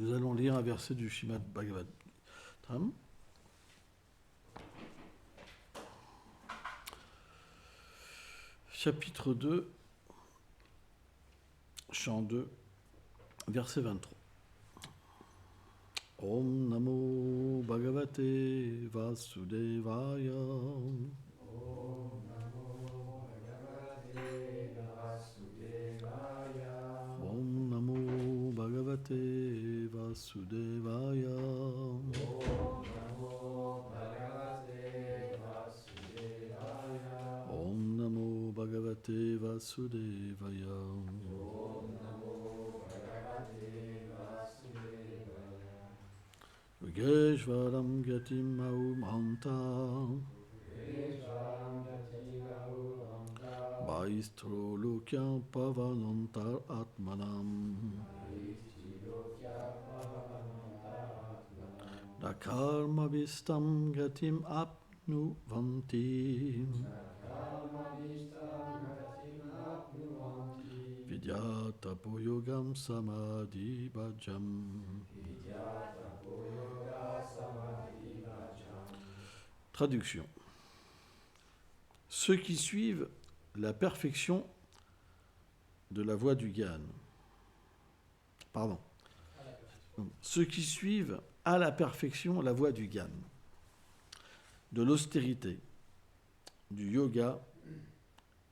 Nous allons lire un verset du Srimad Bhagavatam. Chapitre 2, chant 2, verset 23. Om Namo Bhagavate Vasudevaya. Om Namo Bhagavate Vasudevaya. Om Namo Bhagavate Vasudevaya. Om Namo Bhagavate Vasudevaya. Om Namo Bhagavate Vasudevaya. Om Namo Bhagavate Vasudevaya. Yogeshvaram Gatim Mahumanta. Veshvaram Gativahu Anta. Maestro Lokyam Pavanantar Atmanam. Aistilokya Pavananta Atmanam. Dakarma Vistam Gatim Apnuvanti. Karmadishtam Gatim Apnuvanti. Vidyata Poyogam Samadhi Bhajam. Vidyata Yoga Samadhi Vajam. Traduction. Ceux qui suivent la perfection de la voie du Gyan. Pardon. Ceux qui suivent à la perfection la voie du Gyan, de l'austérité, du yoga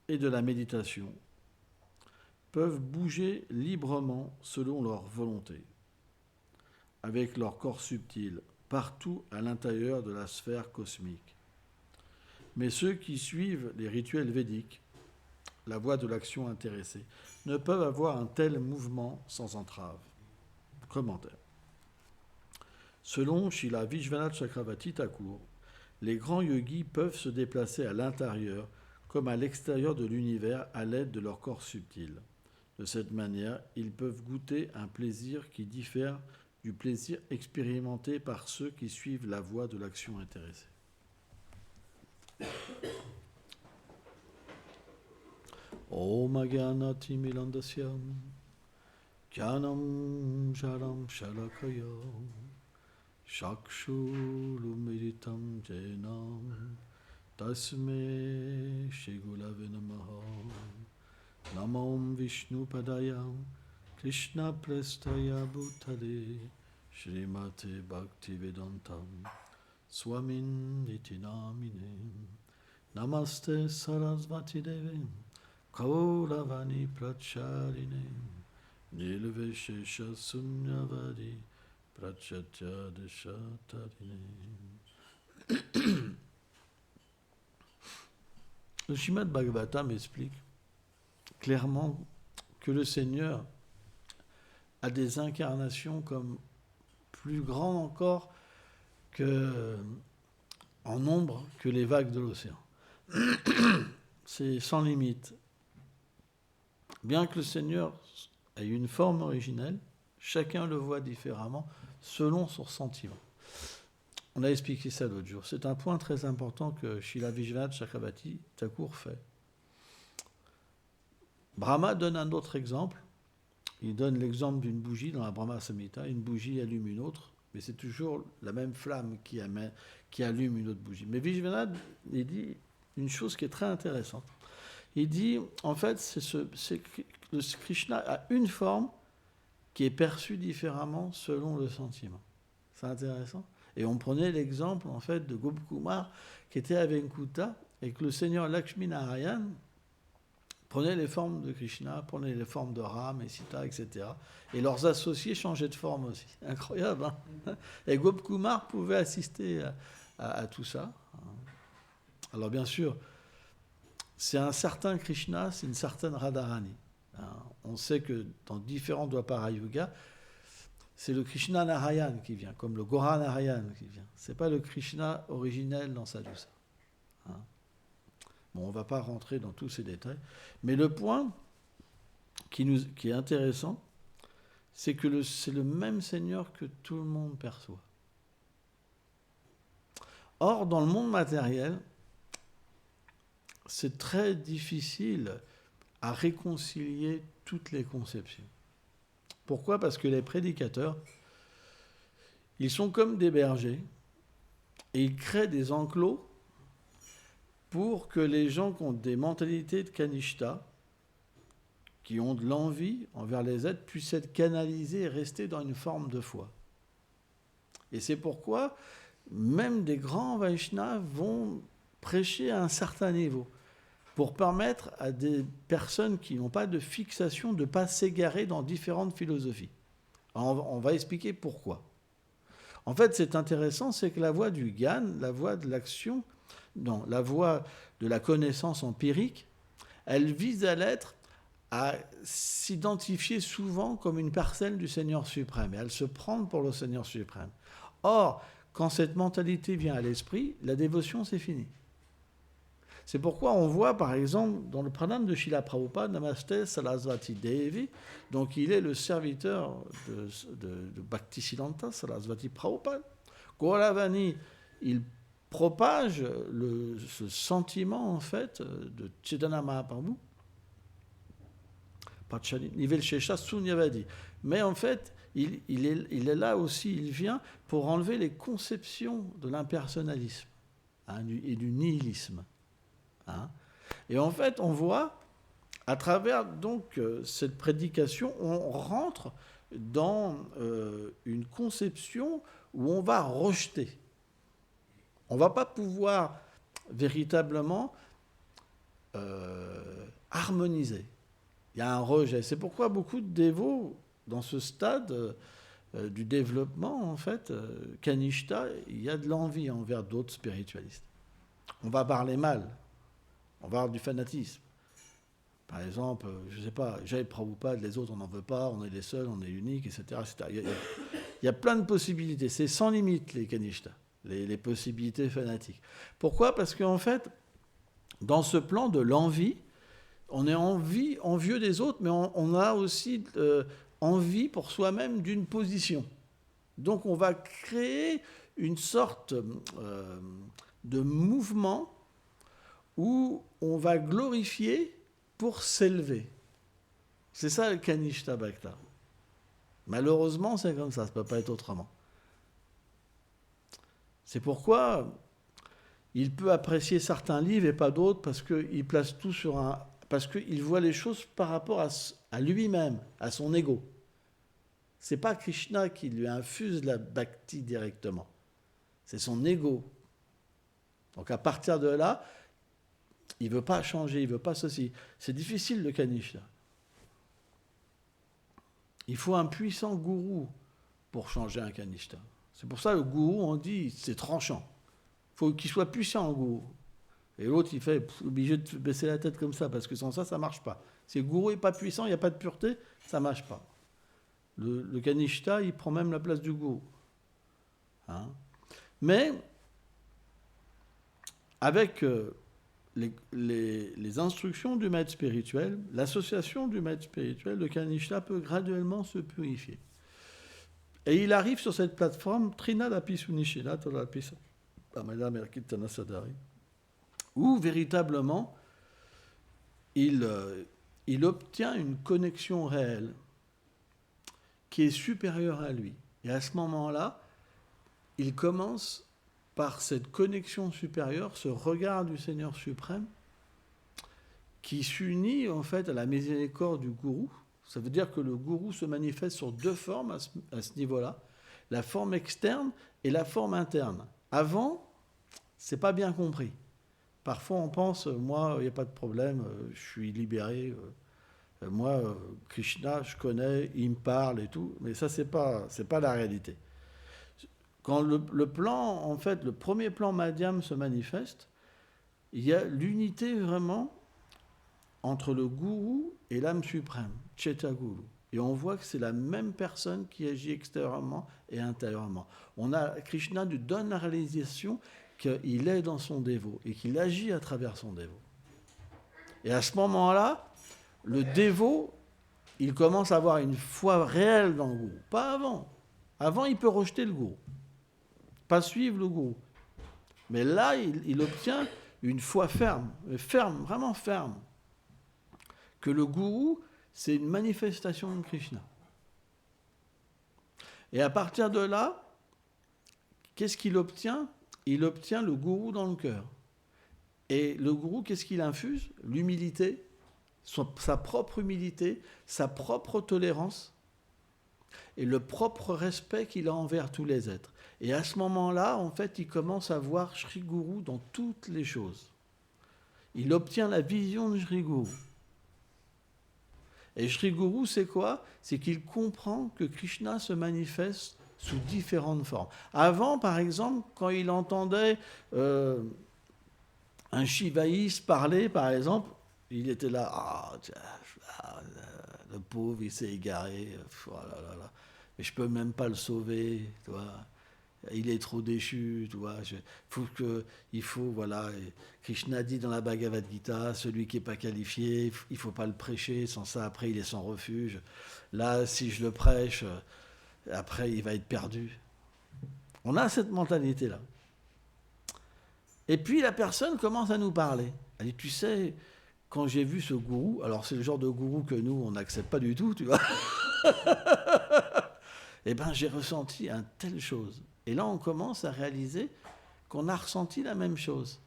et de la méditation, peuvent bouger librement selon leur volonté, avec leur corps subtil, partout à l'intérieur de la sphère cosmique. Mais ceux qui suivent les rituels védiques, la voie de l'action intéressée, ne peuvent avoir un tel mouvement sans entrave. Commentaire. Selon Srila Vishwanath Chakravarti Thakur, les grands yogis peuvent se déplacer à l'intérieur comme à l'extérieur de l'univers à l'aide de leur corps subtil. De cette manière, ils peuvent goûter un plaisir qui diffère du plaisir expérimenté par ceux qui suivent la voie de l'action intéressée. Om Agyanati Milandasyam Jnanam Jaram Shalakaya Shakshulumiritam Jenam Tasme Shigulave Namaha Namam Vishnu Padayam Krishna Prestaya Bhutale Srimate Bhaktivedantam Swamin Nitinamine Namaste Sarasvati Devim Kauravani Pracharine Nilveshesha Sunyavadi Prachatya Deshatarine. Le Srimad Bhagavatam explique clairement que le Seigneur a des incarnations comme plus grandes encore en nombre que les vagues de l'océan. C'est sans limite. Bien que le Seigneur ait une forme originelle, chacun le voit différemment selon son sentiment. On a expliqué ça l'autre jour. C'est un point très important que Srila Vishwanath Chakravarti Thakur fait. Brahma donne un autre exemple. Il donne l'exemple d'une bougie dans la Brahma Samhita. Une bougie allume une autre, mais c'est toujours la même flamme qui allume une autre bougie. Mais Vishwanath, il dit une chose qui est très intéressante. Il dit, en fait, le Krishna a une forme qui est perçue différemment selon le sentiment. C'est intéressant. Et on prenait l'exemple, en fait, de Gopkumar qui était avec Kuta et que le Seigneur Lakshmi Narayan prenait les formes de Krishna, prenait les formes de Ram et Sita, etc. Et leurs associés changeaient de forme aussi. Incroyable, hein? Et Gopkumar pouvait assister à tout ça. Alors bien sûr, c'est un certain Krishna, c'est une certaine Radharani. On sait que dans différents Dwapara Yuga, c'est le Krishna Narayan qui vient, comme le Gora Narayan qui vient. Ce n'est pas le Krishna originel dans sa douceur. Bon, on ne va pas rentrer dans tous ces détails. Mais le point qui est intéressant, c'est que c'est le même Seigneur que tout le monde perçoit. Or, dans le monde matériel, c'est très difficile à réconcilier toutes les conceptions. Pourquoi ? Parce que les prédicateurs Ils sont comme des bergers et ils créent des enclos pour que les gens qui ont des mentalités de Kanishta, qui ont de l'envie envers les êtres, puissent être canalisés et rester dans une forme de foi. Et c'est pourquoi même des grands Vaishnavas vont prêcher à un certain niveau, pour permettre à des personnes qui n'ont pas de fixation de ne pas s'égarer dans différentes philosophies. Alors, on va expliquer pourquoi. En fait, c'est intéressant, c'est que la voie du Gyan, la voie de l'action, non, la voie de la connaissance empirique, elle vise à l'être, à s'identifier souvent comme une parcelle du Seigneur suprême, et à se prendre pour le Seigneur suprême. Or, quand cette mentalité vient à l'esprit, la dévotion, c'est fini. C'est pourquoi on voit, par exemple, dans le pranam de Srila Prabhupada, Namaste Sarasvati Devi, donc il est le serviteur de Bhaktisiddhanta Sarasvati Prabhupada. Gauravani, il propage ce sentiment, en fait, de Chaitanya Mahaprabhu, Nivel Shesha Sunyavadi. Mais en fait, il est là aussi, il vient pour enlever les conceptions de l'impersonnalisme et du nihilisme. Et en fait, on voit, à travers donc cette prédication, on rentre dans une conception où on va rejeter. On ne va pas pouvoir véritablement harmoniser. Il y a un rejet. C'est pourquoi beaucoup de dévots, dans ce stade du développement, en fait, Kanishta, il y a de l'envie envers d'autres spiritualistes. On va parler mal. On va avoir du fanatisme. Par exemple, je ne sais pas, Jai Prabhupada, les autres, on n'en veut pas, on est les seuls, on est uniques, etc. etc. Il y a plein de possibilités. C'est sans limite, les Kanishta, les possibilités fanatiques. Pourquoi ? Parce qu'en fait, dans ce plan de l'envie, on est envieux des autres, mais on a aussi envie pour soi-même d'une position. Donc on va créer une sorte de mouvement où on va glorifier pour s'élever. C'est ça le Kanishta Bhakta. Malheureusement, c'est comme ça ne peut pas être autrement. C'est pourquoi il peut apprécier certains livres et pas d'autres, parce qu'il place tout sur un... Parce qu'il voit les choses par rapport à lui-même, à son ego. Ce n'est pas Krishna qui lui infuse la bhakti directement. C'est son ego. Donc à partir de là, il ne veut pas changer, il ne veut pas ceci. C'est difficile le Kanishta. Il faut un puissant gourou pour changer un Kanishta. C'est pour ça que le gourou, on dit, c'est tranchant. Il faut qu'il soit puissant, le gourou. Et l'autre, il fait obligé de baisser la tête comme ça, parce que sans ça, ça ne marche pas. Si le gourou n'est pas puissant, il n'y a pas de pureté, ça ne marche pas. Le Kanishta, il prend même la place du gourou. Mais, avec les instructions du maître spirituel, l'association du maître spirituel, le Kanishta peut graduellement se purifier. Et il arrive sur cette plateforme, Trinadapi Sunishila, Tolapisa, Pamela Merkitana Sadari, où véritablement il obtient une connexion réelle qui est supérieure à lui. Et à ce moment-là, il commence par cette connexion supérieure, ce regard du Seigneur suprême, qui s'unit en fait à la miséricorde du gourou. Ça veut dire que le gourou se manifeste sur deux formes à ce niveau-là, la forme externe et la forme interne. Avant, c'est pas bien compris. Parfois, on pense, moi, il n'y a pas de problème, je suis libéré, moi, Krishna, je connais, il me parle et tout, mais ça, c'est pas la réalité. Quand le plan, en fait, le premier plan Madhyam se manifeste, il y a l'unité vraiment entre le gourou et l'âme suprême, Chaitaguru. Et on voit que c'est la même personne qui agit extérieurement et intérieurement. Krishna lui donne la réalisation qu'il est dans son dévot et qu'il agit à travers son dévot. Et à ce moment-là, le dévot, il commence à avoir une foi réelle dans le gourou. Pas avant. Avant, il peut rejeter le gourou. Pas suivre le gourou. Mais là, il obtient une foi ferme, vraiment ferme. Que le gourou, c'est une manifestation de Krishna. Et à partir de là, qu'est-ce qu'il obtient? Il obtient le gourou dans le cœur. Et le gourou, qu'est-ce qu'il infuse? L'humilité, sa propre humilité, sa propre tolérance et le propre respect qu'il a envers tous les êtres. Et à ce moment-là, en fait, il commence à voir Sri Guru dans toutes les choses. Il obtient la vision de Sri Guru. Et Sri Guru, c'est quoi? C'est qu'il comprend que Krishna se manifeste sous différentes formes. Avant, par exemple, quand il entendait un shivaïste parler, par exemple, il était là, le pauvre, il s'est égaré, oh là là là, mais je peux même pas le sauver, tu vois. Il est trop déchu, tu vois. Voilà. Et Krishna dit dans la Bhagavad Gita, celui qui n'est pas qualifié, il ne faut pas le prêcher, sans ça, après, il est sans refuge. Là, si je le prêche, après, il va être perdu. On a cette mentalité-là. Et puis, la personne commence à nous parler. Elle dit, tu sais, quand j'ai vu ce gourou, alors c'est le genre de gourou que nous, on n'accepte pas du tout, tu vois. Eh bien, j'ai ressenti une telle chose. Et là, on commence à réaliser qu'on a ressenti la même chose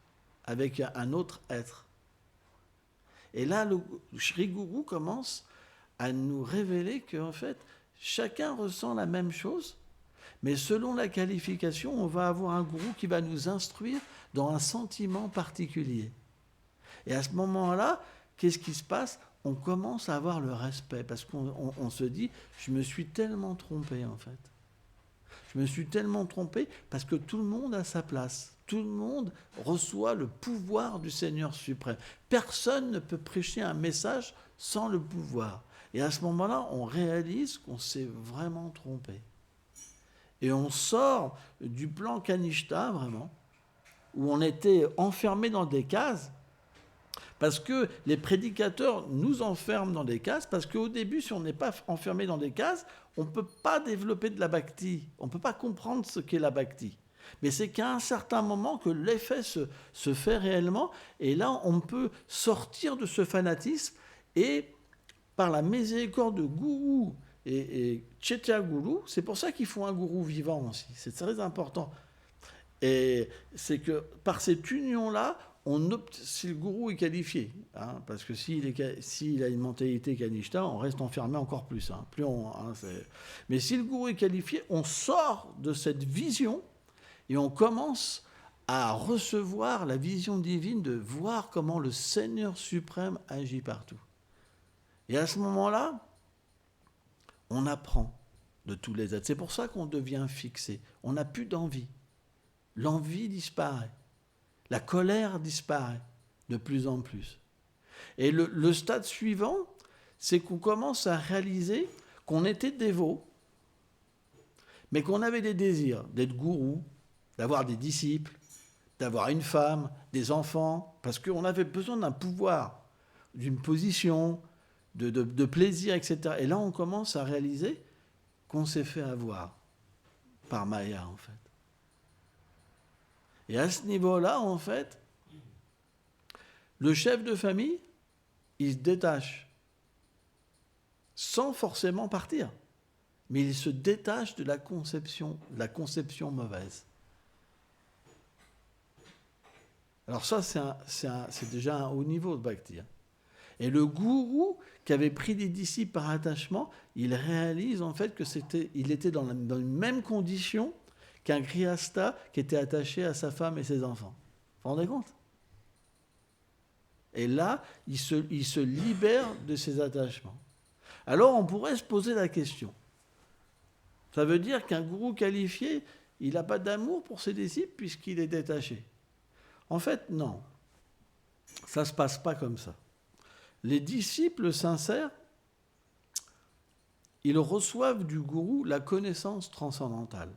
avec un autre être. Et là, le Sri Guru commence à nous révéler qu'en fait, chacun ressent la même chose, mais selon la qualification, on va avoir un gourou qui va nous instruire dans un sentiment particulier. Et à ce moment-là, qu'est-ce qui se passe? On commence à avoir le respect, parce qu'on se dit, je me suis tellement trompé en fait. Je me suis tellement trompé parce que tout le monde a sa place. Tout le monde reçoit le pouvoir du Seigneur suprême. Personne ne peut prêcher un message sans le pouvoir. Et à ce moment-là, on réalise qu'on s'est vraiment trompé. Et on sort du plan Kanishta, vraiment, où on était enfermé dans des cases, parce que les prédicateurs nous enferment dans des cases, parce qu'au début, si on n'est pas enfermé dans des cases, on ne peut pas développer de la bhakti, on ne peut pas comprendre ce qu'est la bhakti. Mais c'est qu'à un certain moment que l'effet se fait réellement, et là, on peut sortir de ce fanatisme, et par la miséricorde de Gourou et Chaitya Guru, c'est pour ça qu'il faut un gourou vivant aussi, c'est très important. Et c'est que par cette union-là, si le gourou est qualifié, hein, parce que s'il a une mentalité kanishta, on reste enfermé encore plus. Mais si le gourou est qualifié, on sort de cette vision et on commence à recevoir la vision divine de voir comment le Seigneur suprême agit partout. Et à ce moment-là, on apprend de tous les êtres. C'est pour ça qu'on devient fixé. On n'a plus d'envie. L'envie disparaît. La colère disparaît de plus en plus. Et le stade suivant, c'est qu'on commence à réaliser qu'on était dévot, mais qu'on avait des désirs d'être gourou, d'avoir des disciples, d'avoir une femme, des enfants, parce qu'on avait besoin d'un pouvoir, d'une position, de plaisir, etc. Et là, on commence à réaliser qu'on s'est fait avoir par Maya, en fait. Et à ce niveau-là, en fait, le chef de famille, il se détache, sans forcément partir. Mais il se détache de la conception mauvaise. Alors ça, c'est déjà un haut niveau de bhakti. Et le gourou, qui avait pris des disciples par attachement, il réalise en fait qu'il était dans une même condition qu'un grihasta qui était attaché à sa femme et ses enfants. Vous vous rendez compte? Et là, il se libère de ses attachements. Alors, on pourrait se poser la question. Ça veut dire qu'un gourou qualifié, il n'a pas d'amour pour ses disciples puisqu'il est détaché. En fait, non. Ça ne se passe pas comme ça. Les disciples sincères, ils reçoivent du gourou la connaissance transcendantale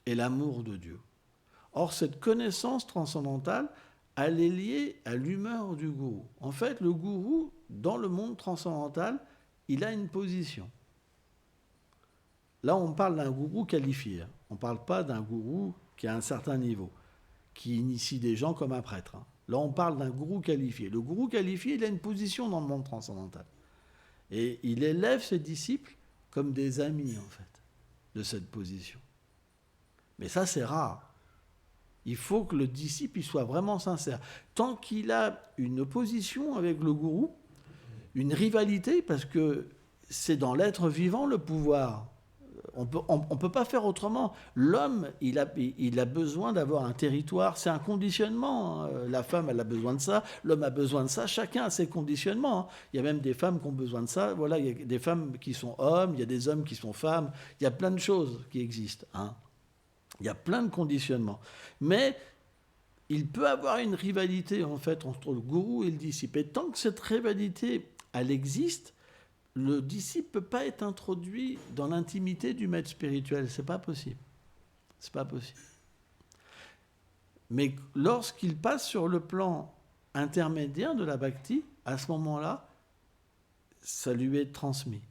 et l'amour de Dieu. Or, cette connaissance transcendantale, elle est liée à l'humeur du gourou. En fait, le gourou, dans le monde transcendantal, il a une position. Là, on parle d'un gourou qualifié. On ne parle pas d'un gourou qui a un certain niveau, qui initie des gens comme un prêtre. Là, on parle d'un gourou qualifié. Le gourou qualifié, il a une position dans le monde transcendantal. Et il élève ses disciples comme des amis, en fait, de cette position. Mais ça, c'est rare. Il faut que le disciple il soit vraiment sincère. Tant qu'il a une opposition avec le gourou, une rivalité, parce que c'est dans l'être vivant le pouvoir. On peut pas faire autrement. L'homme, il a besoin d'avoir un territoire. C'est un conditionnement. La femme, elle a besoin de ça. L'homme a besoin de ça. Chacun a ses conditionnements. Il y a même des femmes qui ont besoin de ça. Voilà, il y a des femmes qui sont hommes. Il y a des hommes qui sont femmes. Il y a plein de choses qui existent. Il y a plein de conditionnements. Mais il peut avoir une rivalité, en fait, entre le gourou et le disciple. Et tant que cette rivalité, elle existe, le disciple ne peut pas être introduit dans l'intimité du maître spirituel. C'est pas possible. C'est pas possible. Mais lorsqu'il passe sur le plan intermédiaire de la bhakti, à ce moment-là, ça lui est transmis.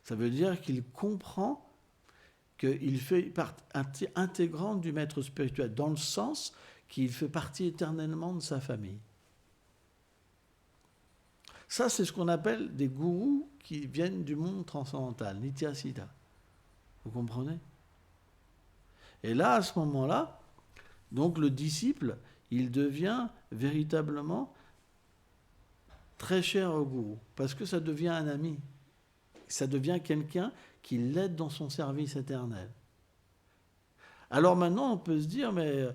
Ça veut dire qu'il comprend qu'il fait partie intégrante du maître spirituel, dans le sens qu'il fait partie éternellement de sa famille. Ça, c'est ce qu'on appelle des gourous qui viennent du monde transcendantal, Nityasiddha. Vous comprenez? Et là, à ce moment-là, donc le disciple, il devient véritablement très cher au gourou, parce que ça devient un ami. Ça devient quelqu'un qui l'aide dans son service éternel. Alors maintenant, on peut se dire, mais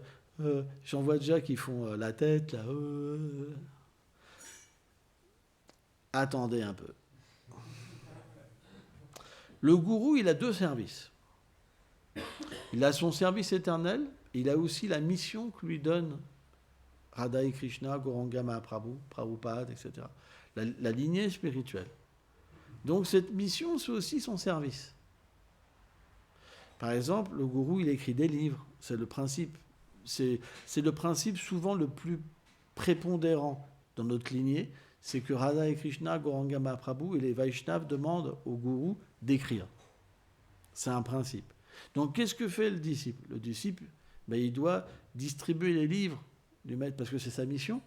j'en vois déjà qui font la tête, là. Attendez un peu. Le gourou, il a deux services. Il a son service éternel, il a aussi la mission que lui donne Radha et Krishna, Gauranga Mahaprabhu, Prabhupada, etc. La lignée spirituelle. Donc cette mission, c'est aussi son service. Par exemple, le gourou, il écrit des livres. C'est le principe. C'est le principe souvent le plus prépondérant dans notre lignée. C'est que Radha et Krishna, Gauranga Mahaprabhu et les Vaishnavas demandent au gourou d'écrire. C'est un principe. Donc qu'est-ce que fait le disciple? Le disciple, il doit distribuer les livres du maître, parce que c'est sa mission,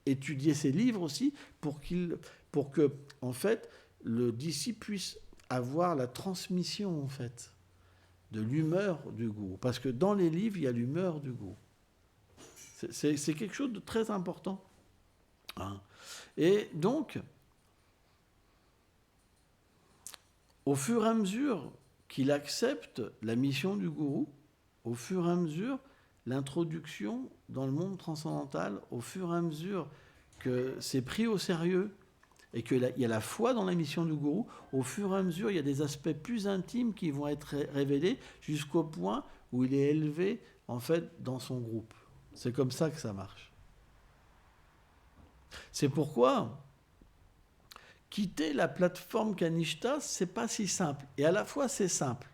étudier ses livres aussi, pour que, en fait, le disciple puisse avoir la transmission, en fait, de l'humeur du gourou. Parce que dans les livres, il y a l'humeur du gourou. C'est quelque chose de très important. Et donc, au fur et à mesure qu'il accepte la mission du gourou, au fur et à mesure, l'introduction dans le monde transcendantal, au fur et à mesure que c'est pris au sérieux et qu'il y a la foi dans la mission du gourou, au fur et à mesure, il y a des aspects plus intimes qui vont être révélés jusqu'au point où il est élevé, en fait, dans son groupe. C'est comme ça que ça marche. C'est pourquoi quitter la plateforme Kanishta, c'est pas si simple. Et à la fois, c'est simple.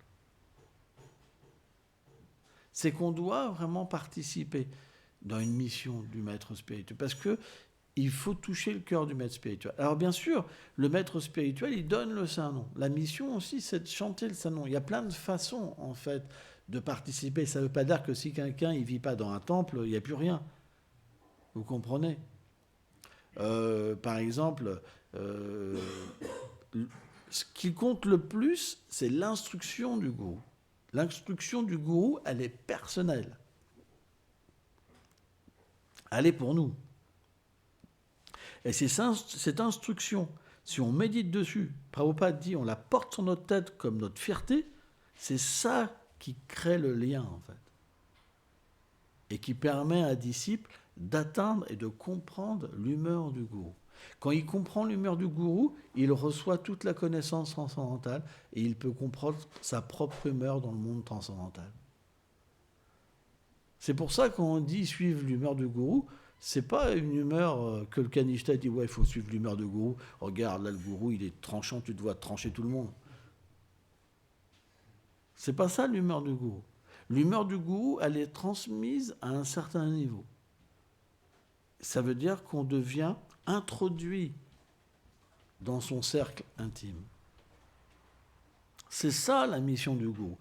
C'est qu'on doit vraiment participer dans une mission du maître spirituel. Parce que il faut toucher le cœur du maître spirituel. Alors bien sûr, le maître spirituel, il donne le Saint-Nom. La mission aussi, c'est de chanter le Saint-Nom. Il y a plein de façons, en fait, de participer. Ça ne veut pas dire que si quelqu'un ne vit pas dans un temple, il n'y a plus rien. Vous comprenez ? Par exemple, ce qui compte le plus, c'est l'instruction du gourou. L'instruction du gourou, elle est personnelle. Elle est pour nous. Et c'est cette instruction, si on médite dessus, Prabhupada dit, on la porte sur notre tête comme notre fierté, c'est ça qui crée le lien, en fait. Et qui permet à un disciple d'atteindre et de comprendre l'humeur du gourou. Quand il comprend l'humeur du gourou, il reçoit toute la connaissance transcendantale et il peut comprendre sa propre humeur dans le monde transcendantal. C'est pour ça qu'on dit suivre l'humeur du gourou, c'est pas une humeur que le Kanishta dit ouais, il faut suivre l'humeur du gourou. Regarde, là le gourou, il est tranchant, tu dois trancher tout le monde. C'est pas ça l'humeur du gourou. L'humeur du gourou, elle est transmise à un certain niveau. Ça veut dire qu'on devient introduit dans son cercle intime. C'est ça la mission du gourou.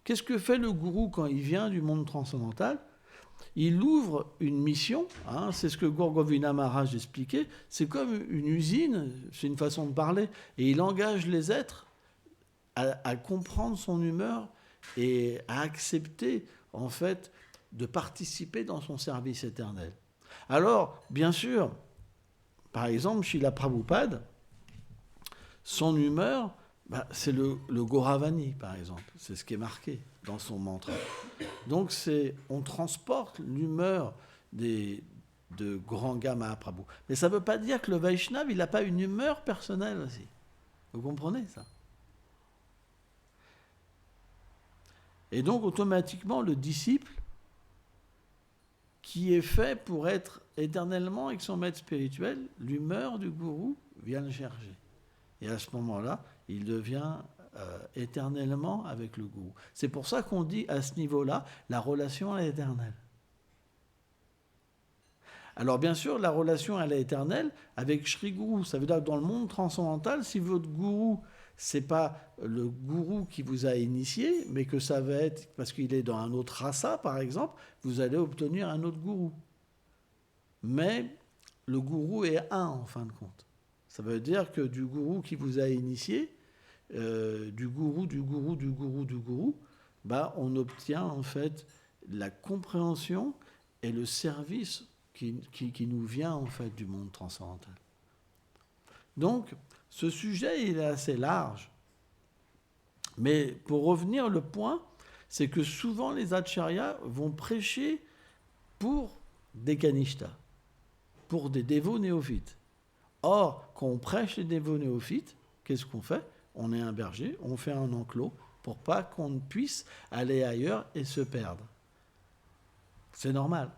Qu'est-ce que fait le gourou quand il vient du monde transcendantal ? Il ouvre une mission, c'est ce que Gaur Govindam Maharaj expliquait, c'est comme une usine, c'est une façon de parler, et il engage les êtres à comprendre son humeur et à accepter, en fait, de participer dans son service éternel. Alors, bien sûr, par exemple, Srila Prabhupada, son humeur, c'est le Gauravani, par exemple. C'est ce qui est marqué dans son mantra. Donc, on transporte l'humeur de Gauranga Mahaprabhu. Mais ça ne veut pas dire que le Vaishnava, il n'a pas une humeur personnelle aussi. Vous comprenez ça? Et donc, automatiquement, le disciple, qui est fait pour être éternellement avec son maître spirituel, l'humeur du gourou vient le chercher. Et à ce moment-là, il devient éternellement avec le gourou. C'est pour ça qu'on dit, à ce niveau-là, la relation est éternelle. Alors bien sûr, la relation elle est éternelle avec Shri Guru. Ça veut dire que dans le monde transcendantal, si votre gourou, c'est pas le gourou qui vous a initié, mais que ça va être, parce qu'il est dans un autre rasa, par exemple, vous allez obtenir un autre gourou. Mais le gourou est un, en fin de compte. Ça veut dire que du gourou qui vous a initié, du gourou, on obtient en fait la compréhension et le service qui nous vient en fait du monde transcendantal. Donc, ce sujet, il est assez large. Mais pour revenir, le point, c'est que souvent les acharyas vont prêcher pour des kanishtas, pour des dévots néophytes. Or, quand on prêche les dévots néophytes, qu'est-ce qu'on fait? On est un berger, on fait un enclos pour pas qu'on ne puisse aller ailleurs et se perdre. C'est normal.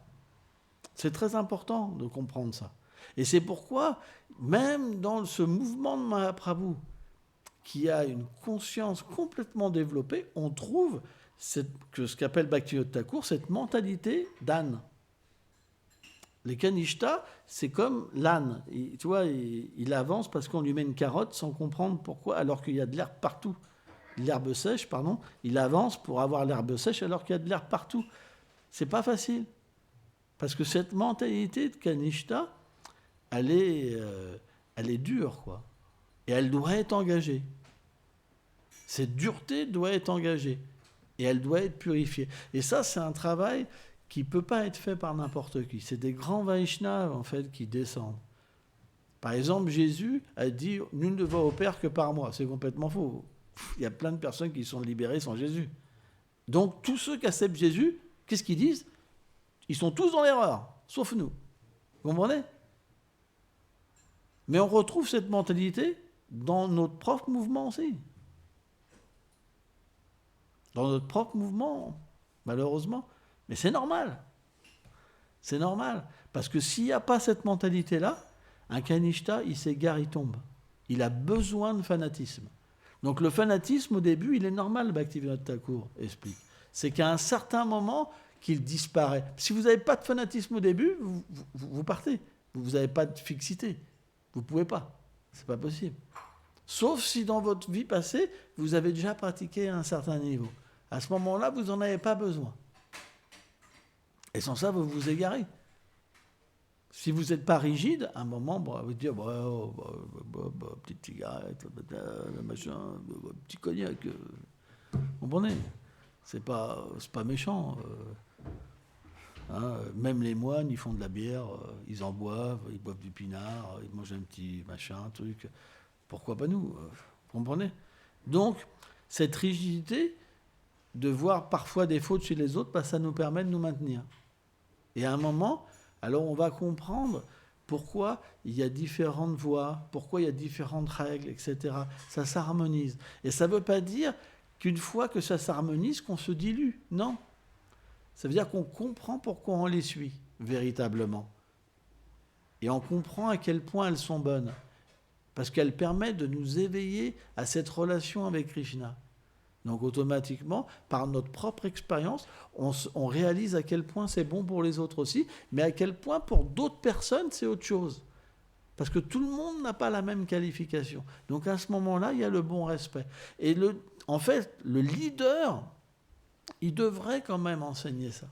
C'est très important de comprendre ça. Et c'est pourquoi, même dans ce mouvement de Mahaprabhu, qui a une conscience complètement développée, on trouve ce qu'appelle Bhaktivinoda Thakur, cette mentalité d'âne. Les kanishtas, c'est comme l'âne. Tu vois, il avance parce qu'on lui met une carotte sans comprendre pourquoi, alors qu'il y a de l'herbe partout. L'herbe sèche, pardon. Il avance pour avoir l'herbe sèche alors qu'il y a de l'herbe partout. C'est pas facile. Parce que cette mentalité de kanishta, elle est dure, quoi. Et elle doit être engagée. Cette dureté doit être engagée. Et elle doit être purifiée. Et ça, c'est un travail qui ne peut pas être fait par n'importe qui. C'est des grands Vaishnavas, en fait, qui descendent. Par exemple, Jésus a dit « Nul ne va au Père que par moi ». C'est complètement faux. Il y a plein de personnes qui sont libérées sans Jésus. Donc, tous ceux qui acceptent Jésus, qu'est-ce qu'ils disent? Ils sont tous dans l'erreur, sauf nous. Vous comprenez? Mais on retrouve cette mentalité dans notre propre mouvement aussi. Dans notre propre mouvement, malheureusement. Mais c'est normal. C'est normal. Parce que s'il n'y a pas cette mentalité-là, un kanishta, il s'égare, il tombe. Il a besoin de fanatisme. Donc le fanatisme, au début, il est normal, Bhaktivinoda Thakur explique. C'est qu'à un certain moment, qu'il disparaît. Si vous n'avez pas de fanatisme au début, vous partez. Vous n'avez pas de fixité. Vous ne pouvez pas. Ce n'est pas possible. Sauf si dans votre vie passée, vous avez déjà pratiqué à un certain niveau. À ce moment-là, vous n'en avez pas besoin. Et sans ça, vous vous égarez. Si vous n'êtes pas rigide, à un moment, vous dire petite cigarette, machin, petit cognac. Vous comprenez? C'est pas méchant. Même les moines, ils font de la bière, ils en boivent, ils boivent du pinard, ils mangent un petit machin, un truc. Pourquoi pas nous? Vous comprenez? Donc, cette rigidité de voir parfois des fautes chez les autres, ça nous permet de nous maintenir. Et à un moment, alors on va comprendre pourquoi il y a différentes voies, pourquoi il y a différentes règles, etc. Ça s'harmonise. Et ça ne veut pas dire qu'une fois que ça s'harmonise, qu'on se dilue. Non. Ça veut dire qu'on comprend pourquoi on les suit, véritablement. Et on comprend à quel point elles sont bonnes. Parce qu'elles permettent de nous éveiller à cette relation avec Krishna. Donc automatiquement, par notre propre expérience, on réalise à quel point c'est bon pour les autres aussi, mais à quel point pour d'autres personnes, c'est autre chose. Parce que tout le monde n'a pas la même qualification. Donc à ce moment-là, il y a le bon respect. Et en fait, le leader, il devrait quand même enseigner ça.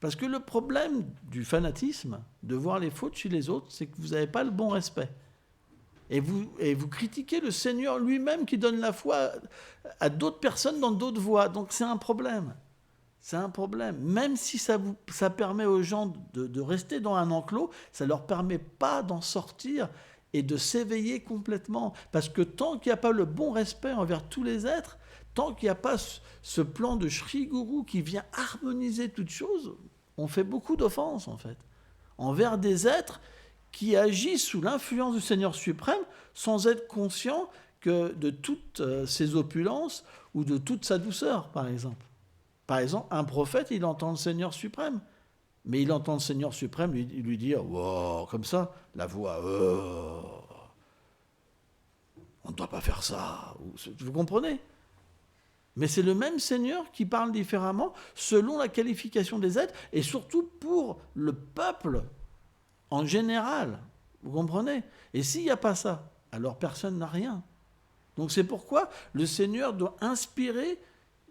Parce que le problème du fanatisme, de voir les fautes chez les autres, c'est que vous n'avez pas le bon respect. Et vous critiquez le Seigneur lui-même qui donne la foi à d'autres personnes dans d'autres voies. Donc c'est un problème. C'est un problème. Même si ça permet aux gens de rester dans un enclos, ça ne leur permet pas d'en sortir et de s'éveiller complètement. Parce que tant qu'il n'y a pas le bon respect envers tous les êtres, tant qu'il n'y a pas ce plan de Sri Guru qui vient harmoniser toutes choses, on fait beaucoup d'offenses en fait, envers des êtres qui agissent sous l'influence du Seigneur suprême sans être conscients que de toutes ses opulences ou de toute sa douceur, par exemple. Par exemple, un prophète, il entend le Seigneur suprême. Mais il entend le Seigneur suprême lui dire, wow, comme ça, la voix, on ne doit pas faire ça. Vous comprenez ? Mais c'est le même Seigneur qui parle différemment selon la qualification des êtres et surtout pour le peuple en général. Vous comprenez ? Et s'il n'y a pas ça, alors personne n'a rien. Donc c'est pourquoi le Seigneur doit inspirer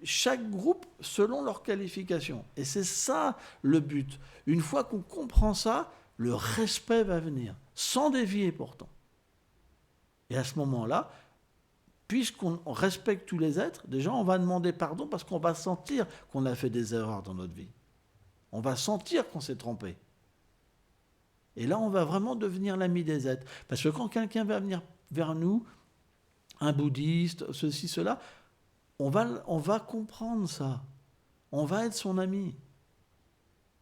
chaque groupe selon leur qualification. Et c'est ça le but. Une fois qu'on comprend ça, le respect va venir, sans dévier pourtant. Et à ce moment-là, puisqu'on respecte tous les êtres, déjà on va demander pardon parce qu'on va sentir qu'on a fait des erreurs dans notre vie. On va sentir qu'on s'est trompé. Et là, on va vraiment devenir l'ami des êtres. Parce que quand quelqu'un va venir vers nous, un bouddhiste, ceci, cela, on va comprendre ça. On va être son ami.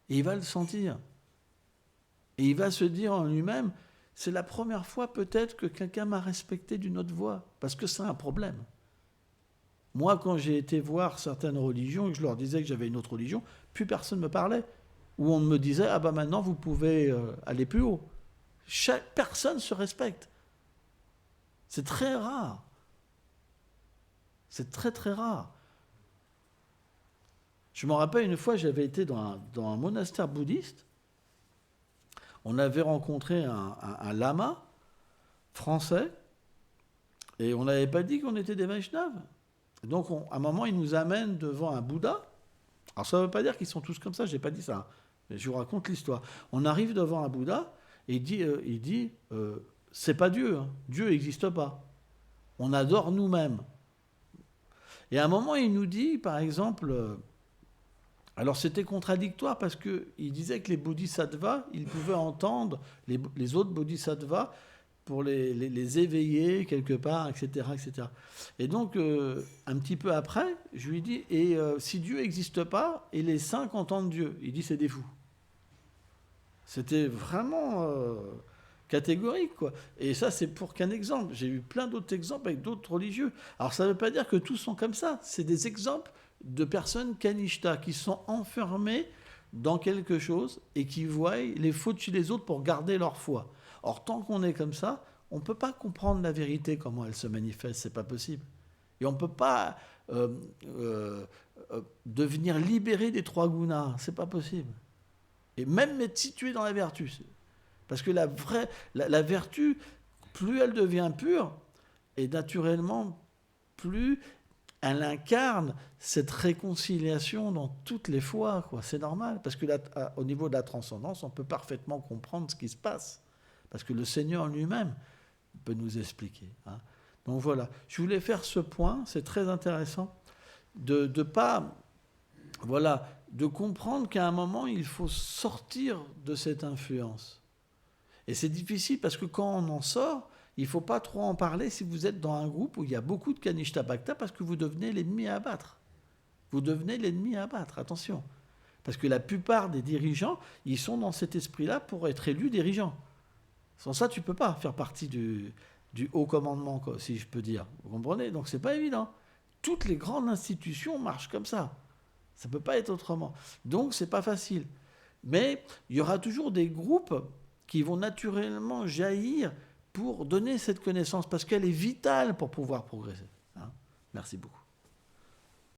Et il va le sentir. Et il va se dire en lui-même, c'est la première fois peut-être que quelqu'un m'a respecté d'une autre voie. Parce que c'est un problème. Moi, quand j'ai été voir certaines religions et que je leur disais que j'avais une autre religion, plus personne ne me parlait. Ou on me disait, ah ben maintenant vous pouvez aller plus haut. Chaque personne se respecte. C'est très rare. C'est très très rare. Je me rappelle une fois, j'avais été dans un monastère bouddhiste. On avait rencontré un lama français et on n'avait pas dit qu'on était des Vaishnavas. Donc à un moment, il nous amène devant un Bouddha. Alors ça ne veut pas dire qu'ils sont tous comme ça, je n'ai pas dit ça. Mais je vous raconte l'histoire. On arrive devant un Bouddha et il dit c'est pas Dieu, hein. Dieu n'existe pas. On adore nous-mêmes. Et à un moment, il nous dit, par exemple, alors c'était contradictoire parce qu'il disait que les bodhisattvas, ils pouvaient entendre les autres bodhisattvas pour les éveiller quelque part, etc., etc. Et donc, un petit peu après, je lui dis, et si Dieu n'existe pas, et les saints entendent Dieu, il dit c'est des fous. C'était vraiment catégorique, quoi. Et ça, c'est pour qu'un exemple. J'ai eu plein d'autres exemples avec d'autres religieux. Alors, ça ne veut pas dire que tous sont comme ça. C'est des exemples de personnes kanishta qui sont enfermées dans quelque chose et qui voient les fautes chez les autres pour garder leur foi. Or, tant qu'on est comme ça, on ne peut pas comprendre la vérité, comment elle se manifeste. C'est pas possible. Et on ne peut pas devenir libéré des trois gunas. C'est pas possible. Et même être situé dans la vertu. Parce que la vertu, plus elle devient pure, et naturellement, plus elle incarne cette réconciliation dans toutes les fois, quoi. C'est normal, parce que au niveau de la transcendance, on peut parfaitement comprendre ce qui se passe. Parce que le Seigneur lui-même peut nous expliquer. Hein. Donc voilà, je voulais faire ce point, c'est très intéressant, de comprendre qu'à un moment, il faut sortir de cette influence. Et c'est difficile parce que quand on en sort, il ne faut pas trop en parler si vous êtes dans un groupe où il y a beaucoup de Kanishta Bhakta parce que vous devenez l'ennemi à abattre. Vous devenez l'ennemi à abattre, attention. Parce que la plupart des dirigeants, ils sont dans cet esprit-là pour être élus dirigeants. Sans ça, tu ne peux pas faire partie du haut commandement, quoi, si je peux dire. Vous comprenez ? Donc, ce n'est pas évident. Toutes les grandes institutions marchent comme ça. Ça ne peut pas être autrement. Donc, ce n'est pas facile. Mais il y aura toujours des groupes qui vont naturellement jaillir pour donner cette connaissance, parce qu'elle est vitale pour pouvoir progresser. Hein ? Merci beaucoup.